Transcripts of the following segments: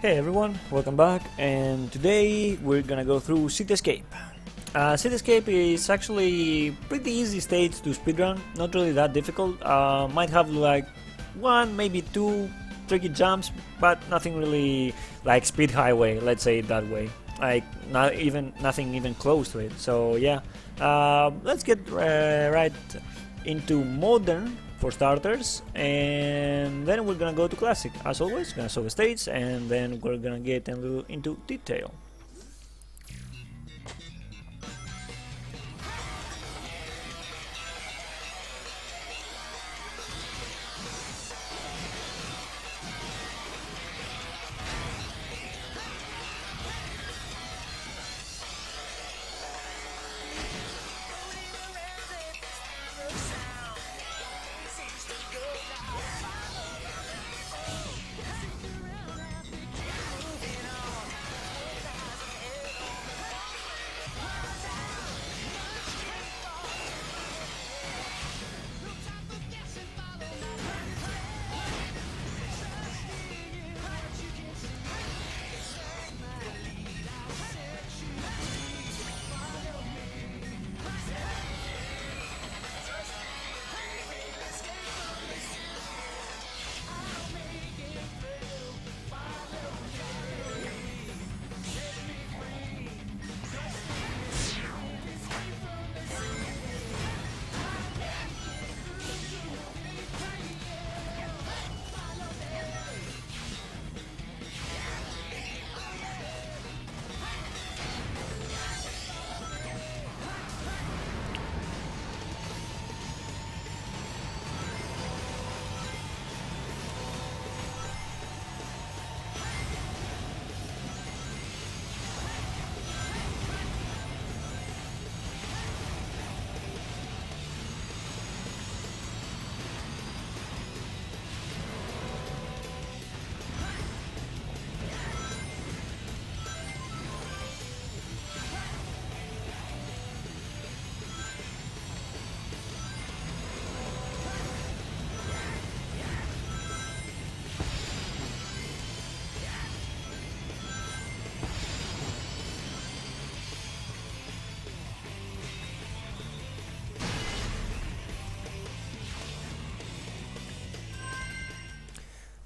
Hey everyone, welcome back, and today we're gonna go through Cityscape. Cityscape is actually pretty easy stage to speedrun, not really that difficult. Might have like one, maybe two tricky jumps, but nothing really like Speed Highway, let's say it that way. Like nothing even close to it. So yeah, let's get right into modern for starters, and then we're gonna go to classic. As always, gonna show the stage, and then we're gonna get a little into detail.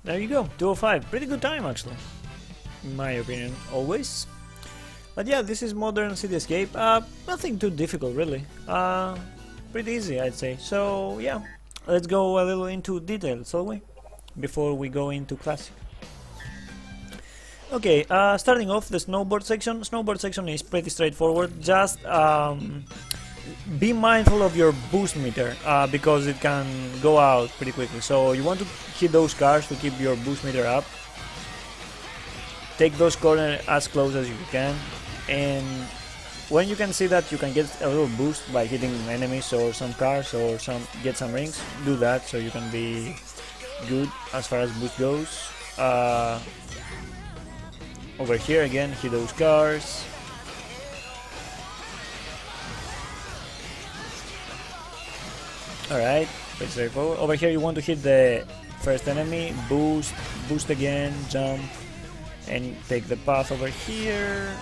There you go, 2:05. Pretty good time actually, in my opinion, always. But yeah, this is modern Cityscape. Nothing too difficult really. Pretty easy, I'd say. So yeah, let's go a little into detail, shall we? Before we go into classic. Okay, starting off the snowboard section. Snowboard section is pretty straightforward. Just be mindful of your boost meter because it can go out pretty quickly. So you want to hit those cars to keep your boost meter up. Take those corners as close as you can, and when you can see that you can get a little boost by hitting enemies or some cars or get some rings, do that so you can be good as far as boost goes. Over here again, hit those cars. Alright, pretty straightforward. Over here you want to hit the first enemy, boost again, jump, and take the path over here.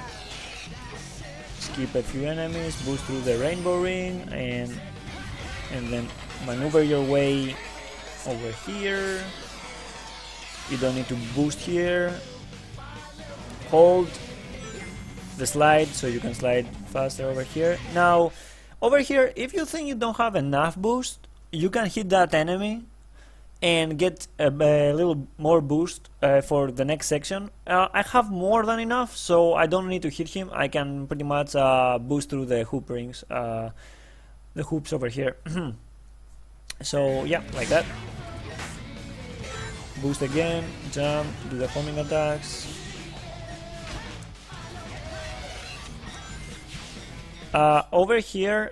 Skip a few enemies, boost through the rainbow ring, and then maneuver your way over here. You don't need to boost here. Hold the slide so you can slide faster over here. Now, over here, if you think you don't have enough boost, you can hit that enemy and get a little more boost for the next section. I have more than enough, so I don't need to hit him. I can pretty much boost through the hoop rings, the hoops over here. So yeah, like that. Boost again, jump, do the homing attacks. Over here,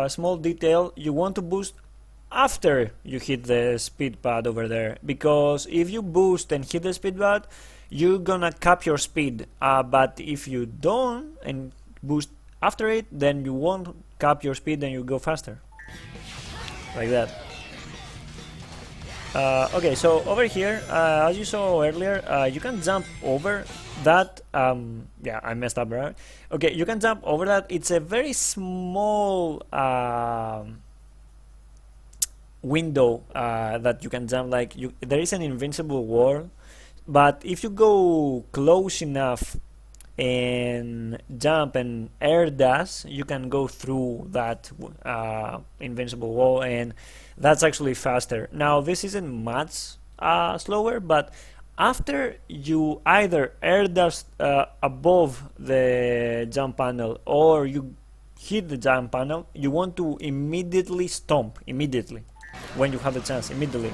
small detail, you want to boost after you hit the speed pad over there, because if you boost and hit the speed pad, you're gonna cap your speed, but if you don't and boost after it, then you won't cap your speed and you go faster, like that. Okay, so over here, as you saw earlier, you can jump over that. Yeah, I messed up, right? Okay, you can jump over that. It's a very small window that you can jump. Like there is an invincible wall, but if you go close enough and jump and air dash, you can go through that invincible wall, and that's actually faster. Now this isn't much slower, but after you either air dash above the jump panel or you hit the jump panel, you want to immediately stomp, immediately, when you have the chance, immediately.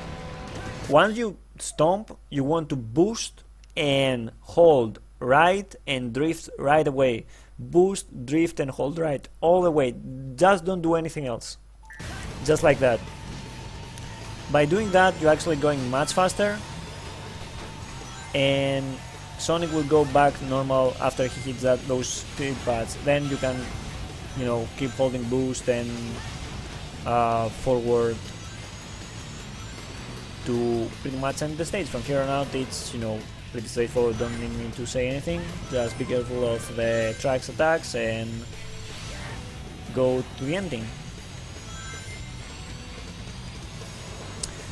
Once you stomp, you want to boost and hold right and drift right away. Boost, drift and hold right all the way. Just don't do anything else. Just like that. By doing that, you're actually going much faster, and Sonic will go back normal after he hits those speed pads. Then you can, you know, keep holding boost and forward to pretty much end the stage. From here on out, it's, you know, pretty straightforward. Don't need me to say anything. Just be careful of the tracks attacks and go to the ending.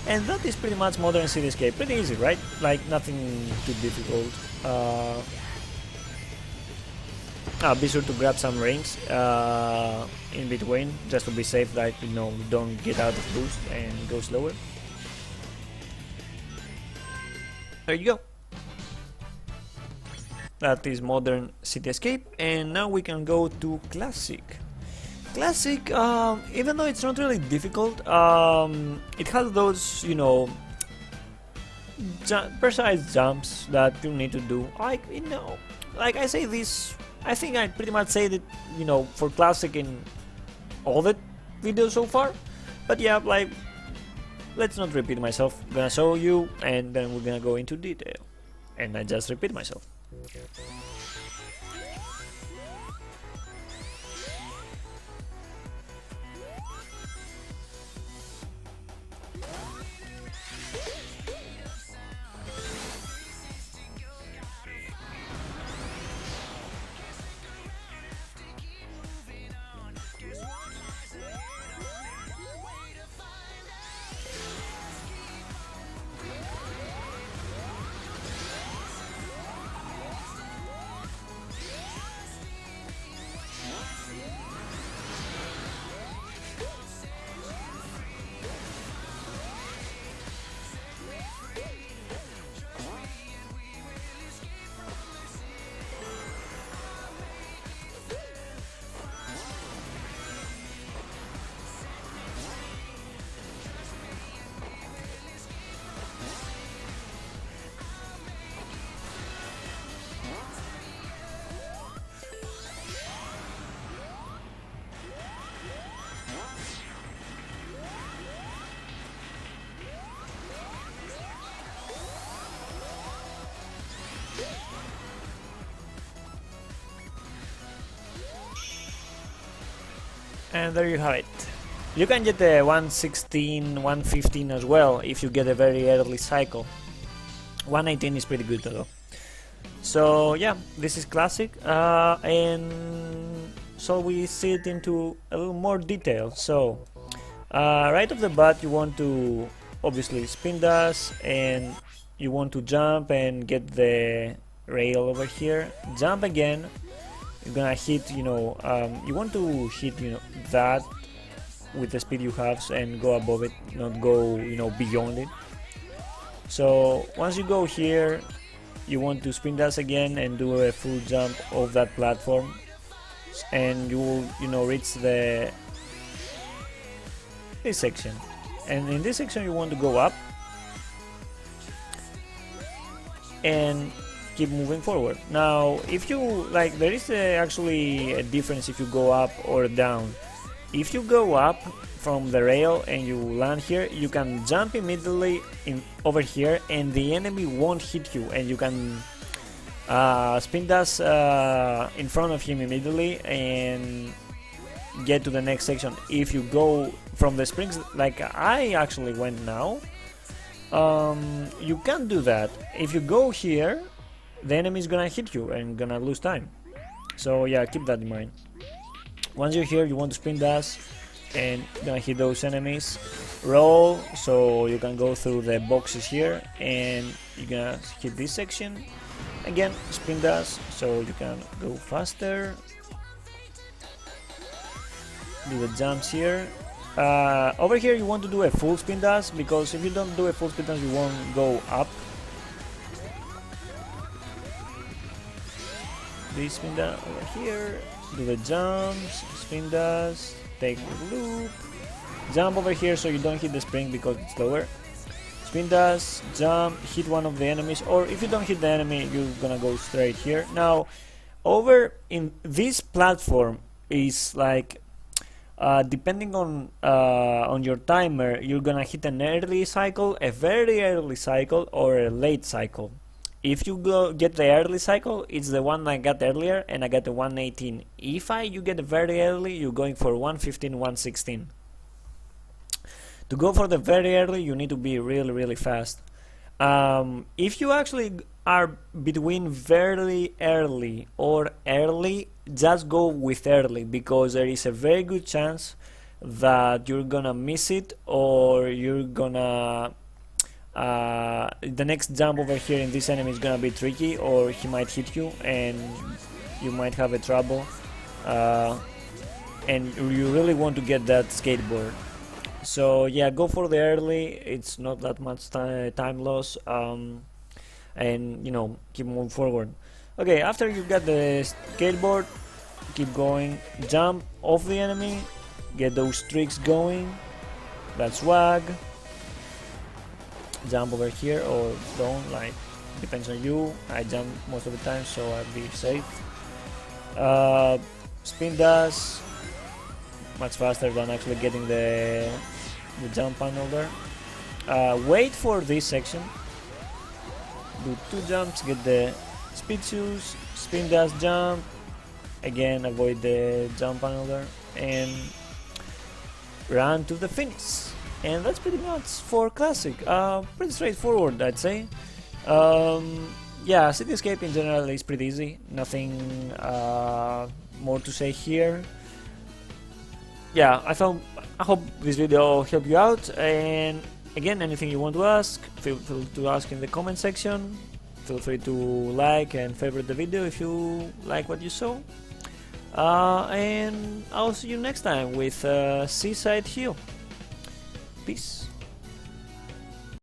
And that is pretty much modern City Escape. Pretty easy, right? Like nothing too difficult. Be sure to grab some rings in between, just to be safe that, you know, don't get out of boost and go slower. There you go. That is modern City Escape, and now we can go to Classic. Classic, even though it's not really difficult, it has those, you know, precise jumps that you need to do. Like, you know, like I say this, I think I pretty much say that, you know, for Classic in all the videos so far. But yeah, like, let's not repeat myself. I'm gonna show you, and then we're gonna go into detail. And I just repeat myself. And there you have it. You can get the 116, 115 as well if you get a very early cycle. 118 is pretty good though. So yeah, this is Classic, and so we see it into a little more detail. So right off the bat, you want to obviously spin dash, and you want to jump and get the rail over here. Jump again. You're gonna hit, you know, you want to hit, you know, that with the speed you have and go above it, not go, you know, beyond it. So once you go here, you want to spin dash again and do a full jump of that platform, and you will, you know, reach this section. And in this section you want to go up and keep moving forward. Now if you like, there is actually a difference if you go up or down. If you go up from the rail and you land here, you can jump immediately over here and the enemy won't hit you, and you can spin dash in front of him immediately and get to the next section. If you go from the springs, like I actually went now, you can't do that. If you go here, the enemy is gonna hit you and gonna lose time. So yeah, keep that in mind. Once you're here, you want to spin dash and gonna hit those enemies. Roll, so you can go through the boxes here and you're gonna hit this section. Again, spin dash, so you can go faster. Do the jumps here. Over here you want to do a full spin dash, because if you don't do a full spin dash you won't go up. This spin dash over here, do the jumps, spin dash, take the loop, jump over here so you don't hit the spring because it's lower. Spin dash, jump, hit one of the enemies, or if you don't hit the enemy you're gonna go straight here. Now over in this platform is like depending on your timer, you're gonna hit an early cycle, a very early cycle, or a late cycle. If you get the early cycle, it's the one I got earlier, and I got the 118. If you get it very early, you're going for 115, 116. To go for the very early, you need to be really fast. If you actually are between very early or early, just go with early, because there is a very good chance that you're gonna miss it, or you're gonna the next jump over here in this enemy is gonna be tricky, or he might hit you and you might have a trouble, and you really want to get that skateboard. So yeah, go for the early, it's not that much time loss, and you know, keep moving forward. Okay, after you got the skateboard, keep going, jump off the enemy, get those tricks going, that's swag. Jump over here or don't, like, depends on you. I jump most of the time so I'll be safe. Spin dash, much faster than actually getting the jump panel there. Wait for this section, do 2 jumps, get the speed shoes, spin dash, jump, again avoid the jump panel there, and run to the finish. And that's pretty much for Classic. Pretty straightforward, I'd say. Yeah, City Escape in general is pretty easy. Nothing more to say here. Yeah, I hope this video helped you out. And again, anything you want to ask, feel free to ask in the comment section. Feel free to like and favorite the video if you like what you saw. And I'll see you next time with Seaside Hill. Peace.